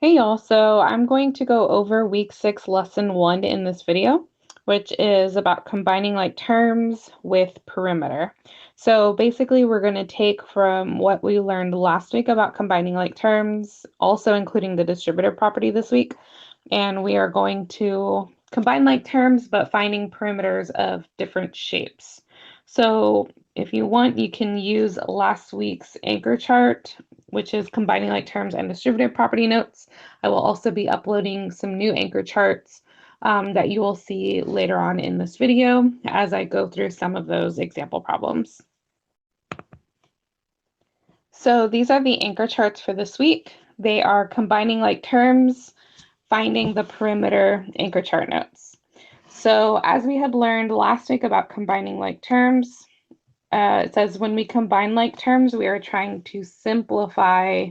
Hey y'all, so I'm going to go over week 6, lesson 1 in this video, which is about combining like terms with perimeter. So basically we're going to take from what we learned last week about combining like terms, also including the distributive property this week, and we are going to combine like terms but finding perimeters of different shapes. So if you want, you can use last week's anchor chart, which is combining like terms and distributive property notes. I will also be uploading some new anchor charts that you will see later on in this video as I go through some of those example problems. So these are the anchor charts for this week. They are combining like terms, finding the perimeter anchor chart notes. So as we had learned last week about combining like terms, it says when we combine like terms, we are trying to simplify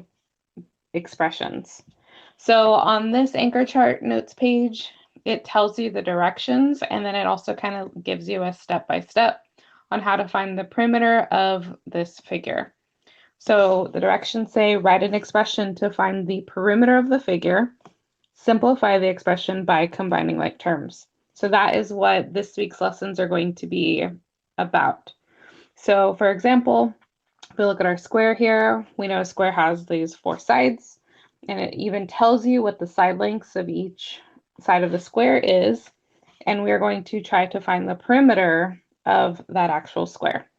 expressions. So on this anchor chart notes page, it tells you the directions, and then it also kind of gives you a step-by-step on how to find the perimeter of this figure. So the directions say write an expression to find the perimeter of the figure, simplify the expression by combining like terms. So that is what this week's lessons are going to be about. So for example, if we look at our square here, we know a square has these 4 sides, and it even tells you what the side lengths of each side of the square is, and we're going to try to find the perimeter of that actual square.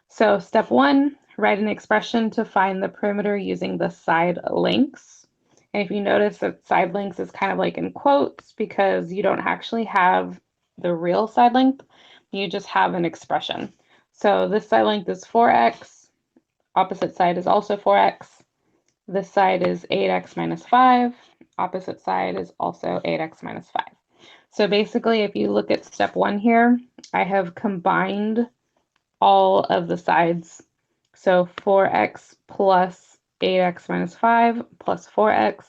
So step 1, write an expression to find the perimeter using the side lengths. And if you notice that side lengths is kind of like in quotes because you don't actually have the real side length, you just have an expression. So this side length is 4x, opposite side is also 4x. This side is 8x minus 5. Opposite side is also 8x minus 5. So basically, if you look at step 1 here, I have combined all of the sides. So 4x plus 8x minus 5 plus 4x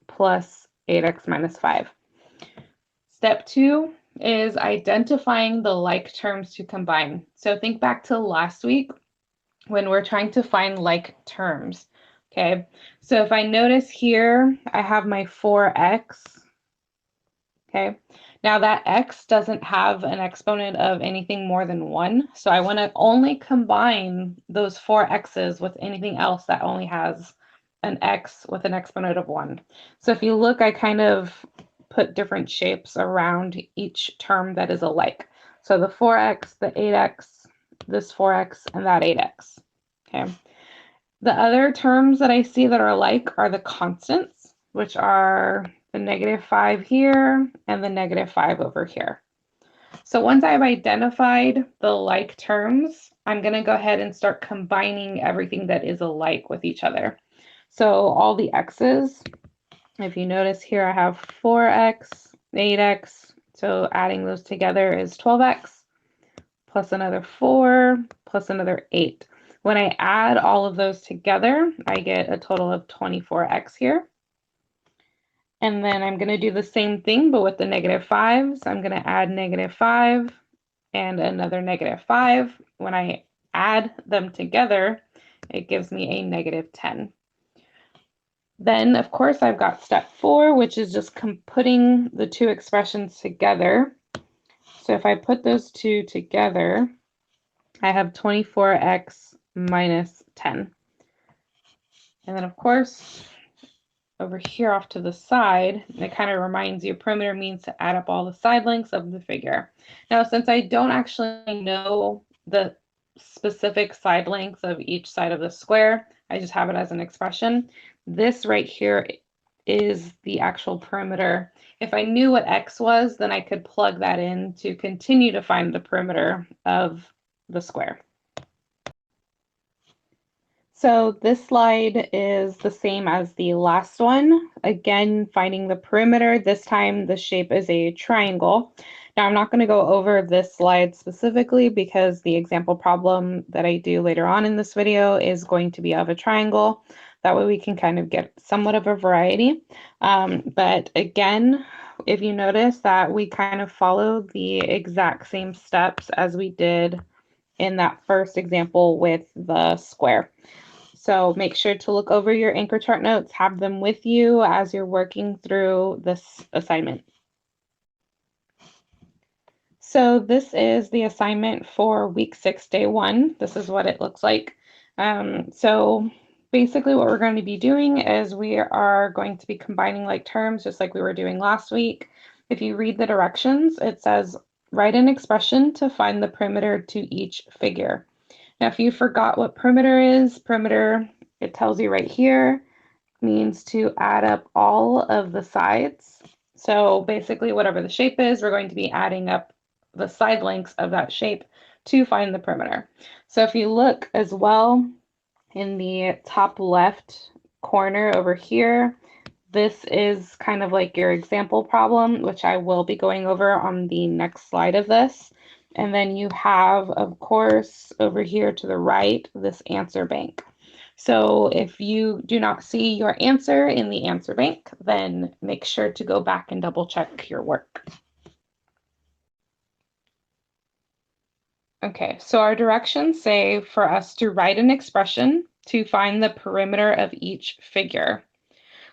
plus 8x minus 5. Step 2 is identifying the like terms to combine. So think back to last week when we're trying to find like terms. Okay, so if I notice here, I have my 4x. Okay, now that x doesn't have an exponent of anything more than 1, so I want to only combine those 4 x's with anything else that only has an x with an exponent of 1. So if you look, I kind of put different shapes around each term that is alike. So the 4x, the 8x, this 4x, and that 8x. Okay. The other terms that I see that are alike are the constants, which are the -5 here and the -5 over here. So once I've identified the like terms, I'm going to go ahead and start combining everything that is alike with each other. So all the x's, if you notice here, I have 4x, 8x, so adding those together is 12x, plus another 4, plus another 8. When I add all of those together, I get a total of 24x here. And then I'm going to do the same thing, but with the -5s. I'm going to add -5 and another -5. When I add them together, it gives me a -10. Then, of course, I've got step 4, which is just putting the two expressions together. So if I put those two together, I have 24x minus 10. And then, of course, over here off to the side, it kind of reminds you perimeter means to add up all the side lengths of the figure. Now, since I don't actually know the specific side lengths of each side of the square, I just have it as an expression. This right here is the actual perimeter. If I knew what x was, then I could plug that in to continue to find the perimeter of the square. So this slide is the same as the last one. Again, finding the perimeter. This time the shape is a triangle. Now I'm not going to go over this slide specifically because the example problem that I do later on in this video is going to be of a triangle. That way we can kind of get somewhat of a variety. But again, if you notice that we kind of follow the exact same steps as we did in that first example with the square. So make sure to look over your anchor chart notes, have them with you as you're working through this assignment. So this is the assignment for week 6, day 1. This is what it looks like. So basically what we're going to be doing is we are going to be combining like terms just like we were doing last week. If you read the directions, it says write an expression to find the perimeter to each figure. Now, if you forgot what perimeter is, perimeter, it tells you right here, means to add up all of the sides. So basically, whatever the shape is, we're going to be adding up the side lengths of that shape to find the perimeter. So if you look as well in the top left corner over here, this is kind of like your example problem, which I will be going over on the next slide of this. And then you have, of course, over here to the right, this answer bank. So if you do not see your answer in the answer bank, then make sure to go back and double check your work. Okay, so our directions say for us to write an expression to find the perimeter of each figure.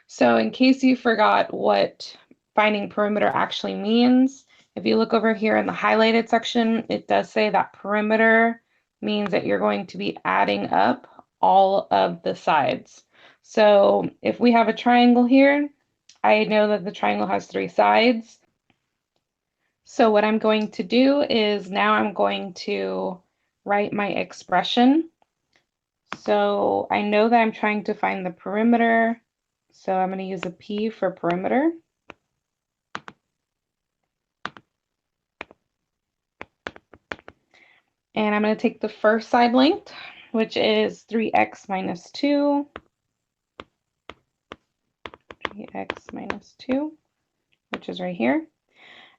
So in case you forgot what finding perimeter actually means, if you look over here in the highlighted section, it does say that perimeter means that you're going to be adding up all of the sides. So if we have a triangle here, I know that the triangle has 3 sides. So what I'm going to do is now I'm going to write my expression. So I know that I'm trying to find the perimeter. So I'm going to use a P for perimeter. And I'm going to take the first side length, which is 3x minus 2. 3x minus 2, which is right here.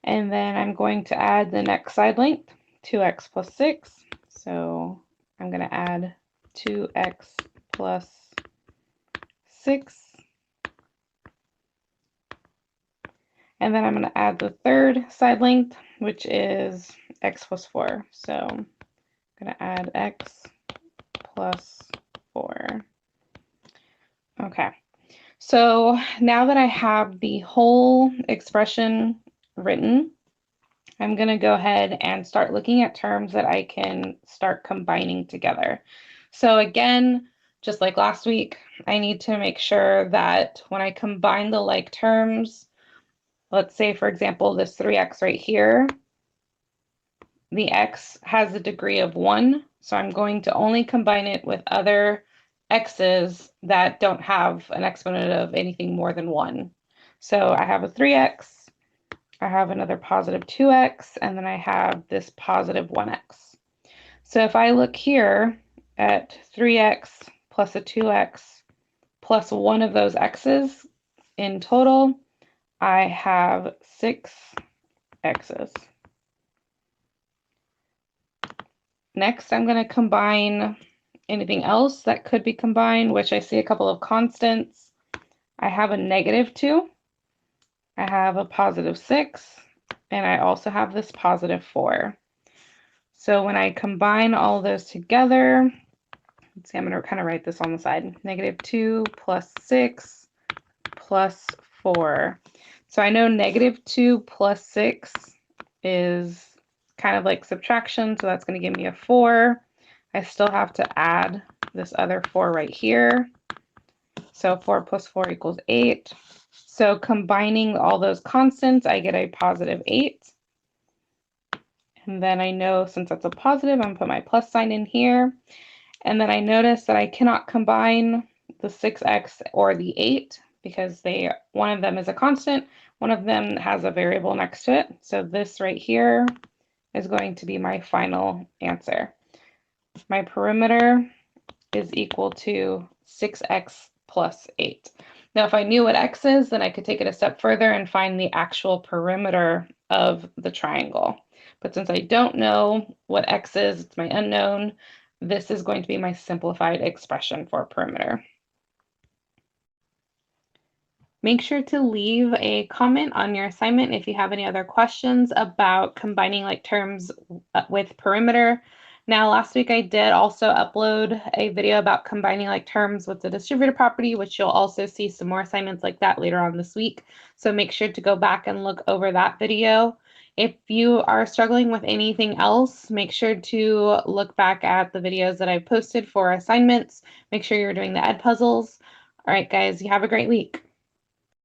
And then I'm going to add the next side length, 2x plus 6. So I'm going to add 2x plus 6. And then I'm going to add the third side length, which is x plus 4. So I'm going to add x plus 4. Okay, so now that I have the whole expression written, I'm going to go ahead and start looking at terms that I can start combining together. So again, just like last week, I need to make sure that when I combine the like terms, let's say, for example, this 3x right here, the x has a degree of 1, so I'm going to only combine it with other x's that don't have an exponent of anything more than 1. So I have a 3x, I have another positive 2x, and then I have this positive 1x. So if I look here at 3x plus a 2x plus one of those x's, in total, I have 6 x's. Next, I'm going to combine anything else that could be combined, which I see a couple of constants. I have a negative 2, I have a positive 6, and I also have this positive 4. So when I combine all those together, let's see, I'm going to kind of write this on the side. Negative 2 plus 6 plus 4. So I know negative 2 plus 6 is kind of like subtraction, so that's going to give me a 4. I still have to add this other 4 right here. So 4 plus 4 equals 8. So combining all those constants, I get a positive 8. And then I know since that's a positive, I'm going to put my plus sign in here. And then I notice that I cannot combine the 6x or the 8 because one of them is a constant, one of them has a variable next to it. So this right here is going to be my final answer. My perimeter is equal to 6x plus 8. Now, if I knew what x is, then I could take it a step further and find the actual perimeter of the triangle. But since I don't know what x is, it's my unknown, this is going to be my simplified expression for perimeter. Make sure to leave a comment on your assignment if you have any other questions about combining like terms with perimeter. Now, last week I did also upload a video about combining like terms with the distributor property, which you'll also see some more assignments like that later on this week. So make sure to go back and look over that video. If you are struggling with anything else, make sure to look back at the videos that I've posted for assignments. Make sure you're doing the Edpuzzles. All right, guys, you have a great week.